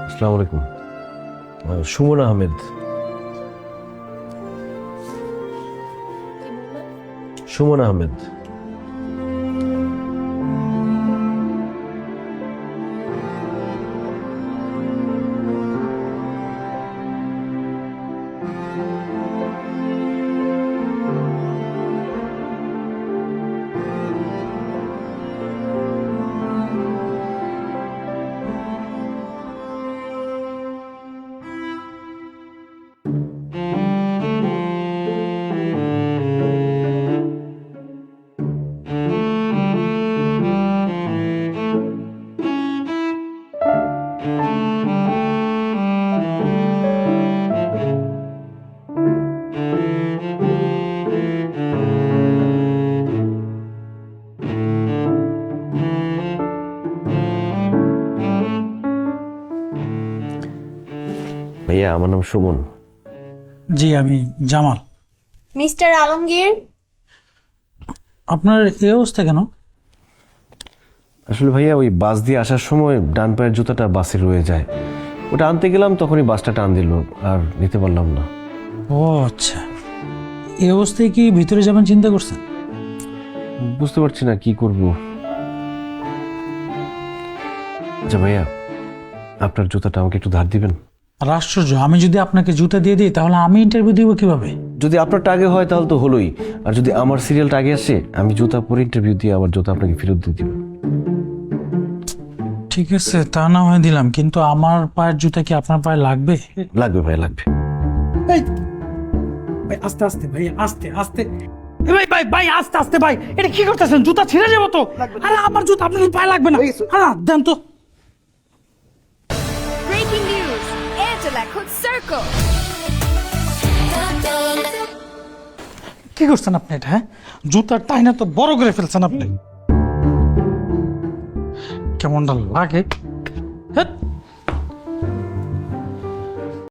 আসসালামু আলাইকুম। সুমন আহমেদ। সুমন আহমেদ। ভাইয়া, আমার নাম সুমন। জি, আমি জামাল। মিস্টার আলমগীর, আপনার এই অবস্থা কেন? আসলে ভাইয়া, ওই বাস দিয়ে আসার সময় ডান পায়ের জুতাটা বাসে রয়ে যায়। ওটা আনতে গেলাম, তখনই বাসটা টান দিল, আর নিতে পারলাম না। ও আচ্ছা, এই অবস্থায় কি ভিতরে যাবেন চিন্তা করছেন? বুঝতে পারছি না কি করব। আচ্ছা ভাইয়া, আপনার জুতাটা আমাকে একটু ধার দিবেন? আর আশ্চর্য, আমি যদি আপনাকে জুতা দিয়ে দিই তাহলে আমি ইন্টারভিউ দিব কিভাবে? যদি আপনারটা আগে হয় তাহলে তো হলোই, আর যদি আমার সিরিয়ালটা আগে আসে, আমি জুতা পরে ইন্টারভিউ দিয়ে আবার জুতা আপনাকে ফেরত দিয়ে দিব। ঠিক আছে, তা না হয় দিলাম, কিন্তু আমার পায়ের জুতা কি আপনার পায়ে লাগবে? লাগবে ভাই, লাগবে। এই, ভাই আস্তে আস্তে, ভাই আস্তে আস্তে। ভাই ভাই ভাই আস্তে আস্তে ভাই, এটা কি করতেছেন? জুতা ছিঁড়ে যাবো তো। আরে আমার জুতা আপনার পায়ে লাগবে না। হ্যাঁ দেন তো। ব্রেকিং নিউজ, এয়ারটেল এখন সার্কল। কি করছেন আপনি এটা? হ্যাঁ, জুতার টাইনা তো বড় করে ফেলছেন আপনি। কেমনটা লাগে? হ্যাঁ